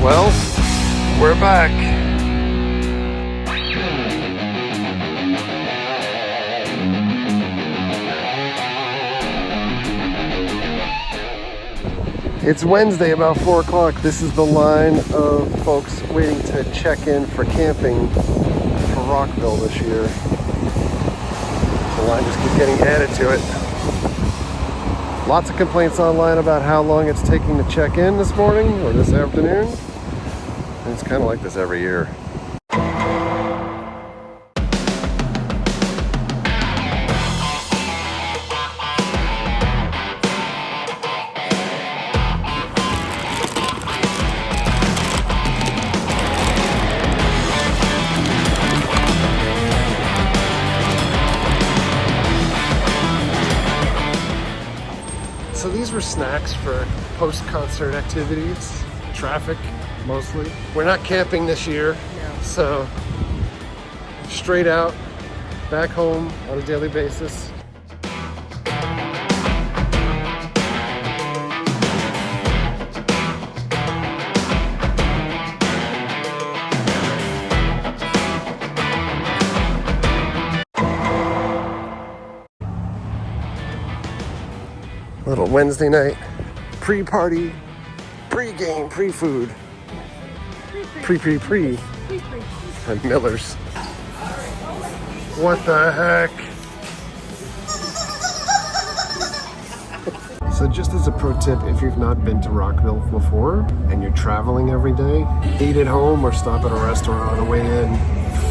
Well, we're back. It's Wednesday, about 4 o'clock. This is the line of folks waiting to check in for camping for Rockville this year. The line just keeps getting added to it. Lots of complaints online about how long it's taking to check in this morning or this afternoon. And it's kind of like this every year. So these were snacks for post-concert activities, traffic mostly. We're not camping this year, so straight out, back home on a daily basis. Little Wednesday night pre-party, pre-game, pre-food, pre at Miller's. What the heck? So just as a pro tip, if you've not been to Rockville before and you're traveling every day, eat at home or stop at a restaurant on the way in.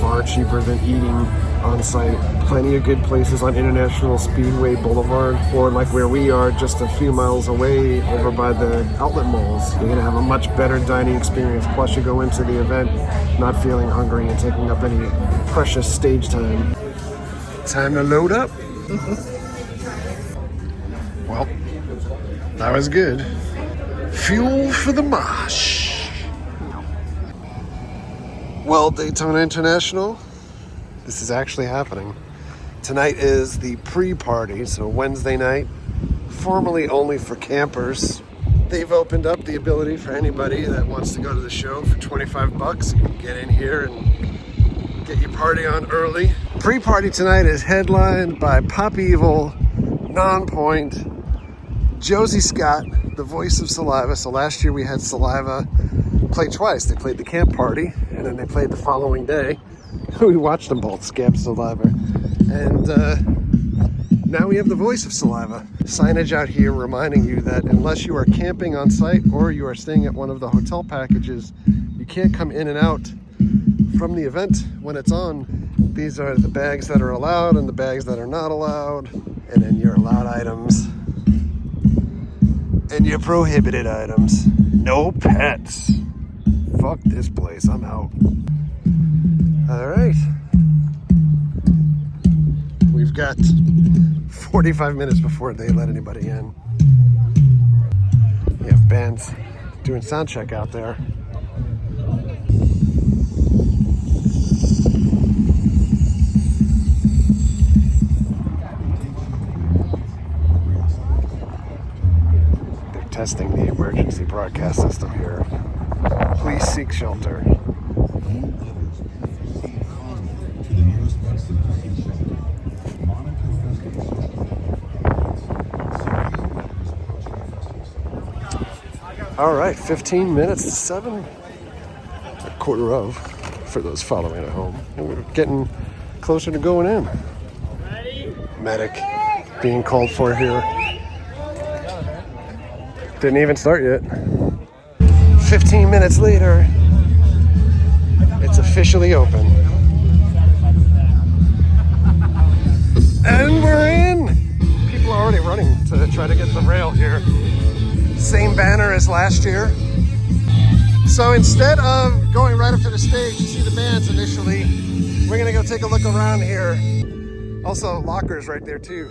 Far cheaper than eating on site. Plenty of good places on International Speedway Boulevard, or like where we are, just a few miles away over by the outlet malls. You're gonna have a much better dining experience. Plus you go into the event not feeling hungry and taking up any precious stage time. Time to load up. Well, that was good. Fuel for the mosh. Well, Daytona International, this is actually happening. Tonight is the pre-party, so Wednesday night, formerly only for campers. They've opened up the ability for anybody that wants to go to the show for $25. You can get in here and get your party on early. Pre-party tonight is headlined by Pop Evil, Nonpoint, Josey Scott, the voice of Saliva. So last year we had Saliva play twice. They played the camp party, and then they played the following day. We watched them both, Scab Saliva. And now we have the voice of Saliva. Signage out here reminding you that unless you are camping on site or you are staying at one of the hotel packages, you can't come in and out from the event when it's on. These are the bags that are allowed and the bags that are not allowed, and then your allowed items and your prohibited items. No pets. Fuck this place, I'm out. All right. We've got 45 minutes before they let anybody in. We have bands doing sound check out there. They're testing the emergency broadcast system here. Please seek shelter. All right, 15 minutes to 7, a quarter of, for those following at home. And we're getting closer to going in. Medic being called for here. Didn't even start yet. 15 minutes later, it's officially open. And we're in! People are already running to try to get the rail here. Same banner as last year. So instead of going right up to the stage to see the bands initially, we're gonna go take a look around here. Also, lockers right there too.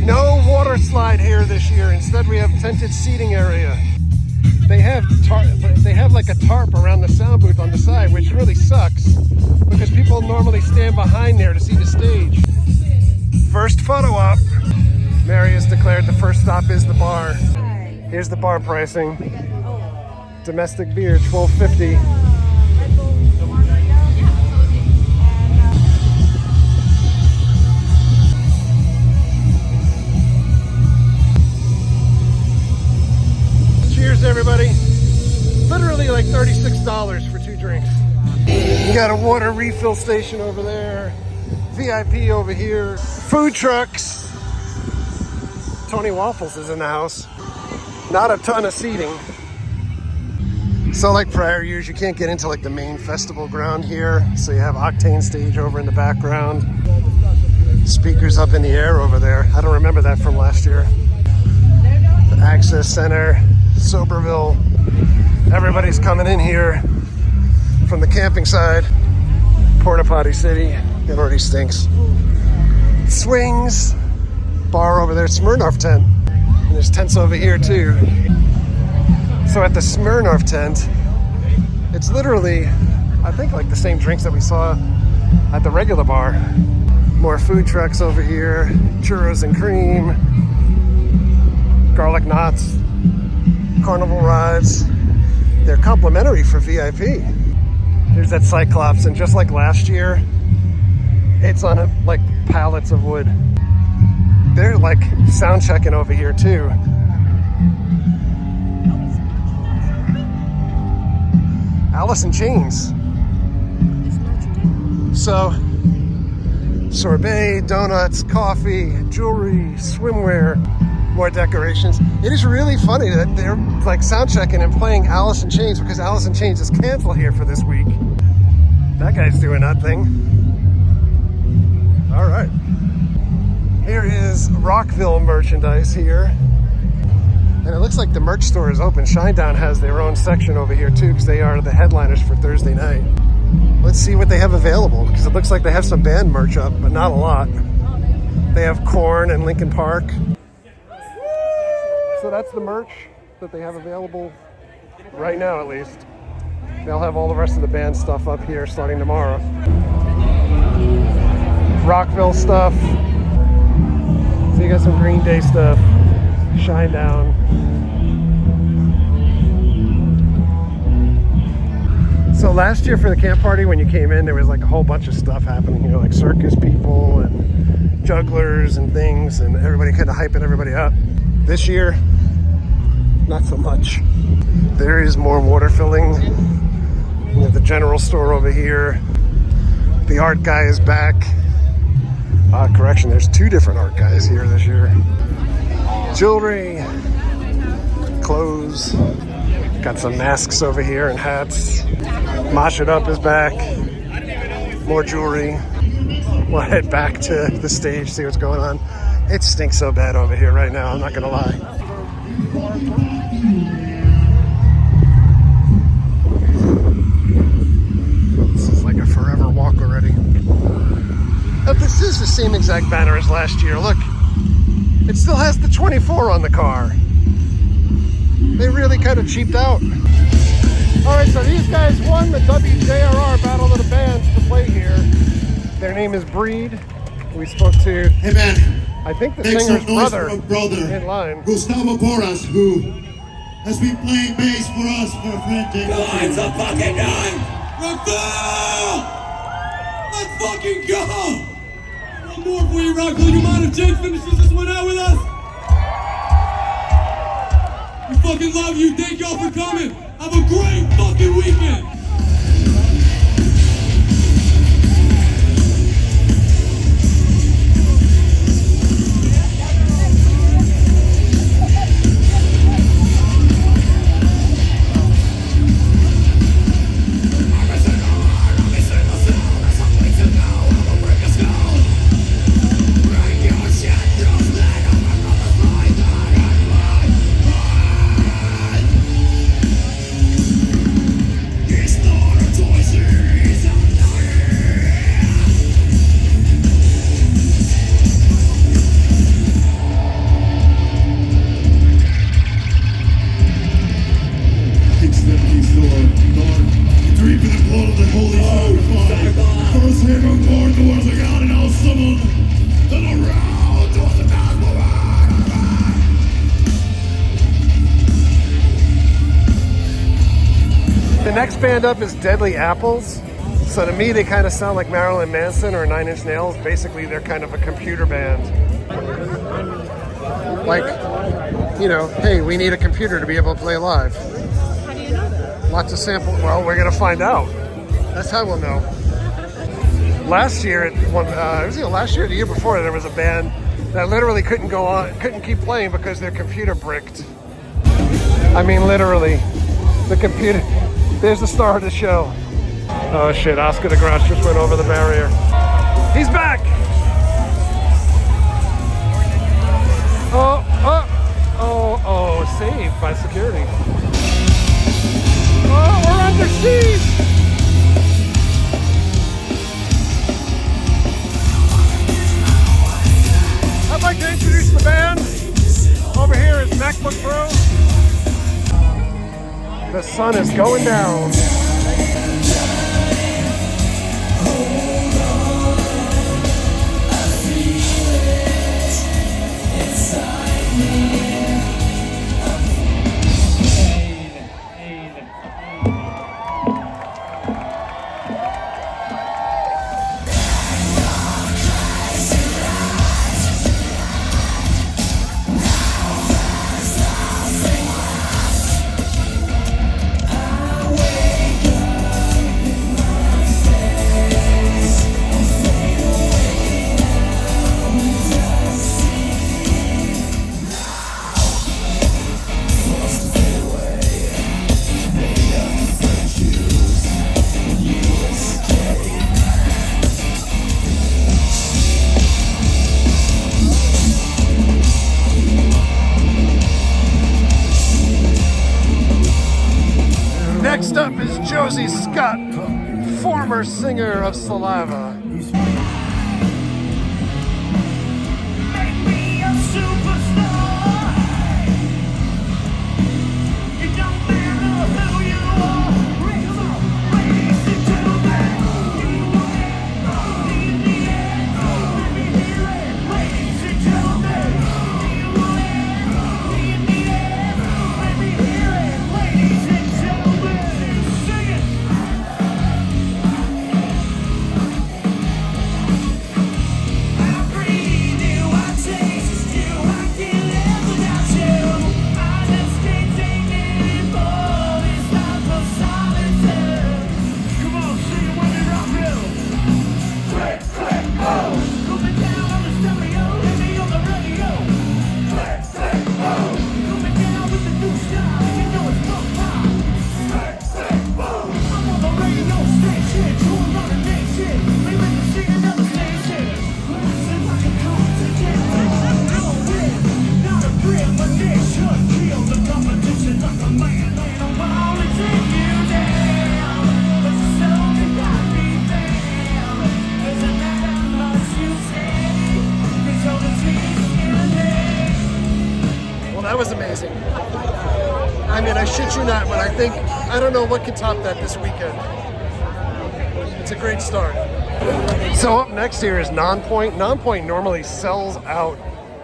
No water slide here this year. Instead, we have tented seating area. They have like a tarp around the sound booth on the side, which really sucks because people normally stand behind there to see the stage. First photo op. Mary has declared the first stop is the bar. Here's the bar pricing. Domestic beer, $12.50. Cheers, everybody. Literally like $36 for 2 drinks. You got a water refill station over there. VIP over here. Food trucks. Tony Waffles is in the house. Not a ton of seating. So like prior years, you can't get into like the main festival ground here. So you have Octane Stage over in the background. Speakers up in the air over there. I don't remember that from last year. The Access Center, Soberville. Everybody's coming in here from the camping side. Porta Potty City. It already stinks. Swings. Bar over there, Smirnoff tent. And there's tents over here too. So at the Smirnoff tent, it's literally, I think, like the same drinks that we saw at the regular bar. More food trucks over here, churros and cream, garlic knots, carnival rides. They're complimentary for VIP. There's that Cyclops, and just like last year, it's on like pallets of wood. They're like sound checking over here too. Alice in Chains. So, sorbet, donuts, coffee, jewelry, swimwear, more decorations. It is really funny that they're like sound checking and playing Alice in Chains because Alice in Chains is canceled here for this week. That guy's doing that thing. All right. Here is Rockville merchandise here. And it looks like the merch store is open. Shinedown has their own section over here too because they are the headliners for Thursday night. Let's see what they have available because it looks like they have some band merch up, but not a lot. They have Korn and Linkin Park. So that's the merch that they have available right now, at least. They'll have all the rest of the band stuff up here starting tomorrow. Rockville stuff. So you got some Green Day stuff. Shinedown. So last year for the camp party, when you came in, there was like a whole bunch of stuff happening here, like circus people and jugglers and things, and everybody kind of hyping everybody up. This year, not so much. There is more water filling. You have the general store over here. The art guy is back. Correction, there's 2 different art guys here this year. Jewelry, clothes, got some masks over here and hats. Mosh It Up is back. More jewelry. We'll head back to the stage, see what's going on. It stinks so bad over here right now, I'm not gonna lie. This is like a forever walk already. But this is the same exact banner as last year. Look, it still has the 24 on the car. They really kind of cheaped out. All right, so these guys won the WJRR Battle of the Bands to play here. Their name is Breed. We spoke to, hey man, I think the make singer's some noise brother for our brother, in line. Gustavo Porras, who has been playing bass for us for a friend. It's a fucking gun! Rockville! Let's fucking go! One more for you, Rockville. You mind if Jake finishes this one out with us? We fucking love you. Thank y'all for coming. Have a great fucking weekend. The next band up is Deadly Apples. So to me, they kind of sound like Marilyn Manson or Nine Inch Nails. Basically, they're kind of a computer band. Like, you know, hey, we need a computer to be able to play live. How do you know that? Lots of sample. Well, we're gonna find out. That's how we'll know. Last year, last year or the year before, there was a band that literally couldn't go on, couldn't keep playing because their computer bricked. I mean, literally, the computer. There's the star of the show. Oh shit! Oscar the Grouch just went over the barrier. He's back. Oh! Saved by security. Oh, we're under siege. I'd like to introduce the band. Over here is MacBook Pro. The sun is going down. Next up is Josey Scott, former singer of Saliva. That was amazing. I mean, I shit you not, but I don't know what can top that this weekend. It's a great start. So up next here is Nonpoint. Nonpoint normally sells out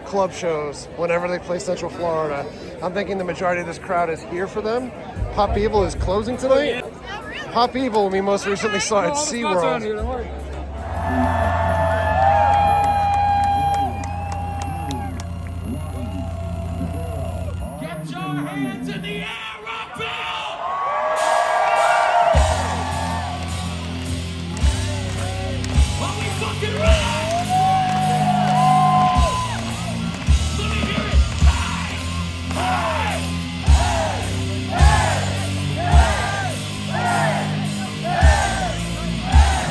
club shows whenever they play Central Florida. I'm thinking the majority of this crowd is here for them. Pop Evil is closing tonight. Pop Evil, we most recently saw at SeaWorld. Hands in the air, Rockville! Are we fucking ready? Let me hear it! Hey! Hey! Hey! Hey! Hey!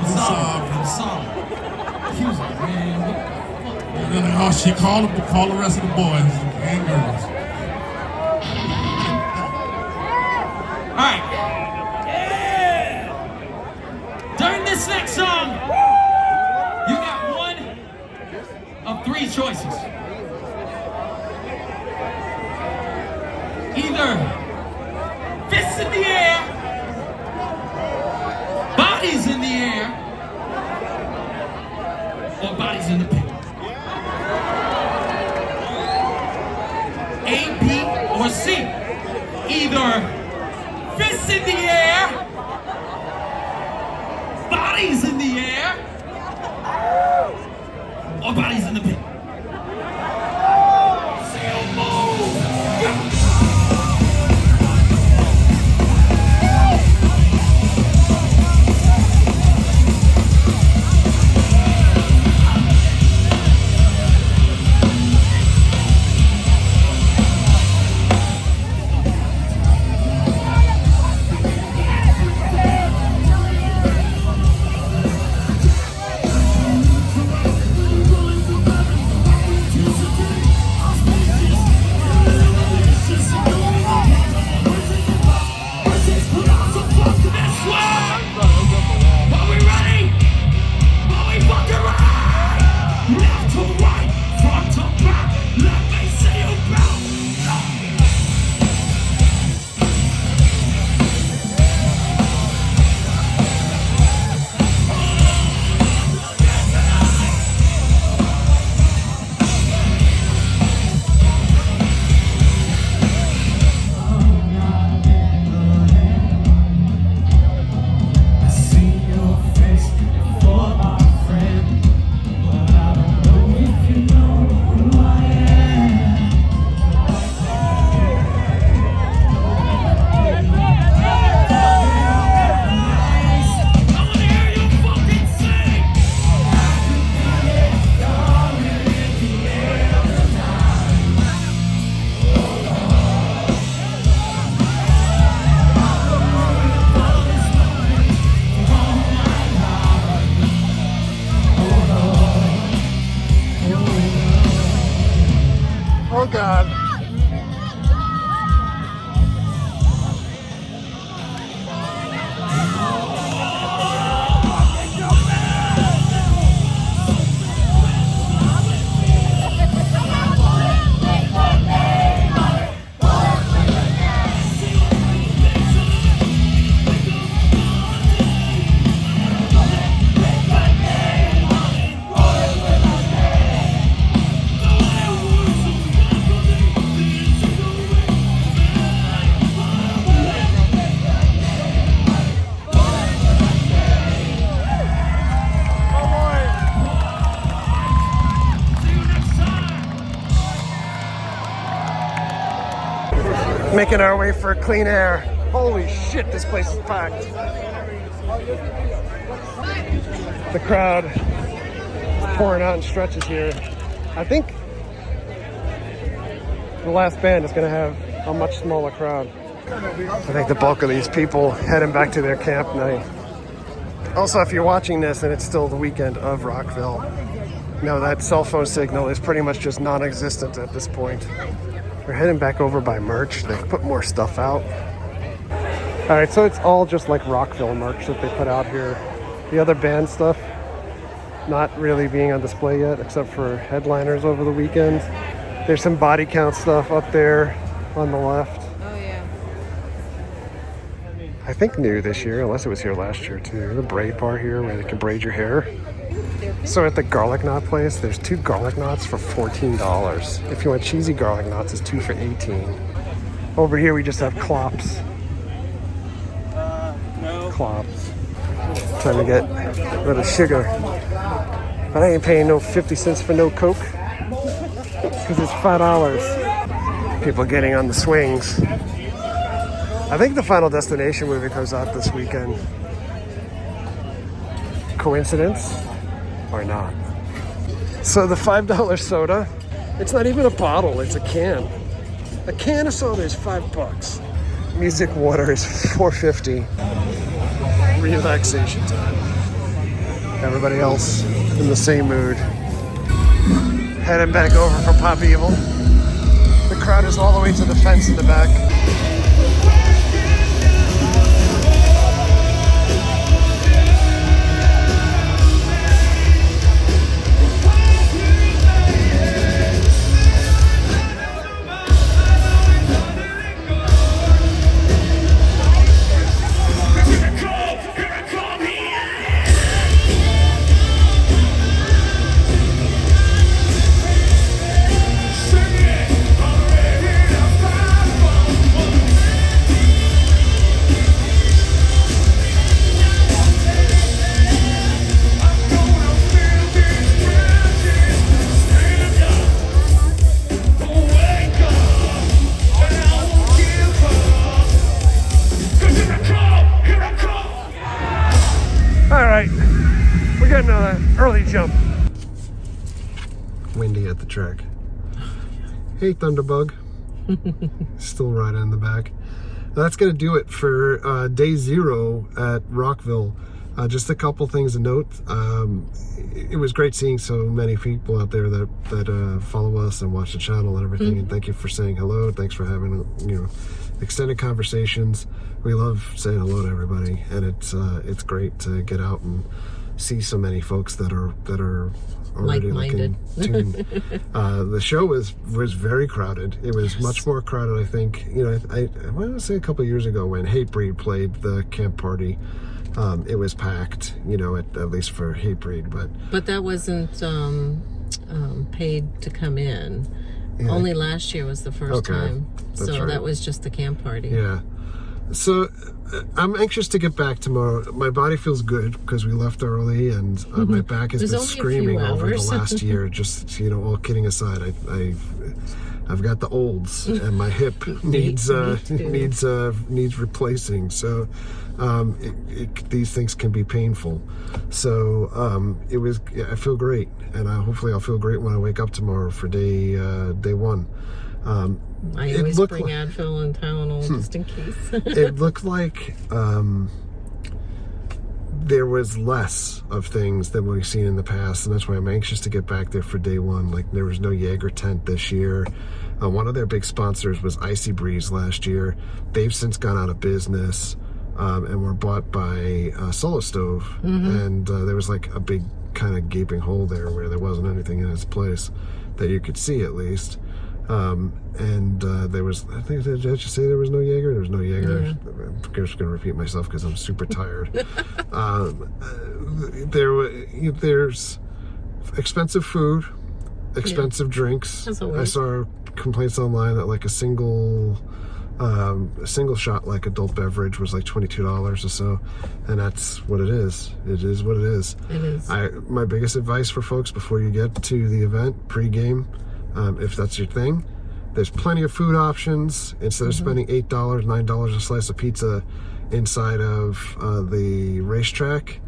I'm sorry. Excuse me, man. And then, oh, she call the rest of the boys and girls. All right. During this next song, you got one of three choices. Either fists in the air, bodies in the air, or bodies in the pit. A, B, or C. Either fists in the air, bodies in the air, or bodies in the pit. Snail move! Oh God. Making our way for clean air. Holy shit, this place is packed. The crowd is pouring out in stretches here. I think the last band is going to have a much smaller crowd. I think the bulk of these people heading back to their camp night. Also, if you're watching this and it's still the weekend of Rockville, you know that cell phone signal is pretty much just non-existent at this point. We're heading back over by merch. They've put more stuff out. All right, so it's all just like Rockville merch that they put out here. The other band stuff not really being on display yet, except for headliners over the weekend. There's some body count stuff up there on the left. Oh, yeah. I think new this year, unless it was here last year too. The braid bar here where they can braid your hair. So at the garlic knot place, there's 2 garlic knots for $14. If you want cheesy garlic knots, it's 2 for $18. Over here we just have clops. Clops. Trying to get rid of sugar. But I ain't paying no 50 cents for no Coke. Because it's $5. People getting on the swings. I think the Final Destination movie comes out this weekend. Coincidence? Or not. So the $5 soda, it's not even a bottle, it's a can. A can of soda is $5. Music water is $4.50. Relaxation time. Everybody else in the same mood. Heading back over from Pop Evil. The crowd is all the way to the fence in the back. We're getting an early jump. Windy at the track. Hey, Thunderbug. Still right in the back. That's going to do it for day 0 at Rockville. Just a couple things to note. It was great seeing so many people out there that follow us and watch the channel and everything. And thank you for saying hello. Thanks for having extended conversations. We love saying hello to everybody, and it's great to get out and see so many folks that are already looking tuned. The show was very crowded. It was much more crowded, I think. I want to say a couple of years ago when Hatebreed played the camp party. It was packed, at least for Hatebreed, but that wasn't paid to come in. Yeah. Only last year was the first time, so right. That was just the camp party. Yeah. So I'm anxious to get back tomorrow. My body feels good because we left early, and my back has been screaming over the last year. Just all kidding aside, I've got the olds, and my hip needs replacing. So these things can be painful. So I feel great, and hopefully I'll feel great when I wake up tomorrow for day 1. I always bring Advil and Tylenol just in case. It looked like there was less of things than we've seen in the past, and that's why I'm anxious to get back there for day 1. Like, there was no Jaeger tent this year. One of their big sponsors was Icy Breeze last year. They've since gone out of business and were bought by Solo Stove. And there was like a big kind of gaping hole there where there wasn't anything in its place that you could see, at least. There was, I think, did I just say there was no Jaeger? There was no Jaeger. Yeah. I'm just going to repeat myself because I'm super tired. There's expensive food, expensive drinks. I saw complaints online that like a single shot, like adult beverage, was like $22 or so, and that's what it is. It is what it is. It is. My biggest advice for folks before you get to the event, pre-game, if that's your thing, there's plenty of food options. Instead of spending $8, $9 a slice of pizza inside of the racetrack,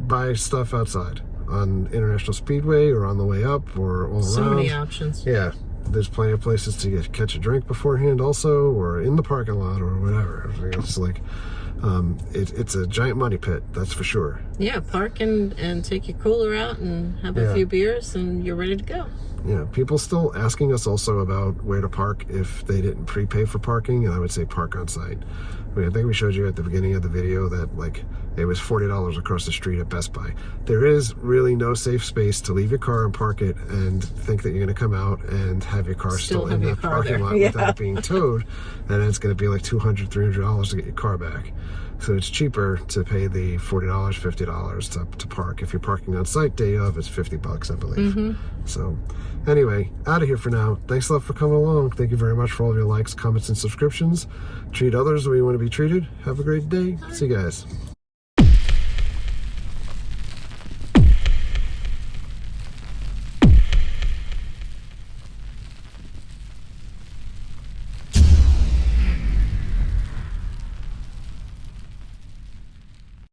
buy stuff outside on International Speedway or on the way up or all around. So many options. Yeah, there's plenty of places to catch a drink beforehand also, or in the parking lot or whatever. It's like it's a giant money pit, that's for sure. Yeah, park and take your cooler out and have a few beers and you're ready to go. Yeah, people still asking us also about where to park if they didn't prepay for parking, and I would say park on site. I think we showed you at the beginning of the video that like it was $40 across the street at Best Buy. There is really no safe space to leave your car and park it and think that you're going to come out and have your car still in that parking lot without being towed, and then it's going to be like $200, $300 to get your car back. So it's cheaper to pay the $40, $50 to park. If you're parking on site day of, it's $50, I believe. So anyway, out of here for now. Thanks a lot for coming along. Thank you very much for all of your likes, comments, and subscriptions. Treat others the way you want to be treated. Have a great day. See you guys.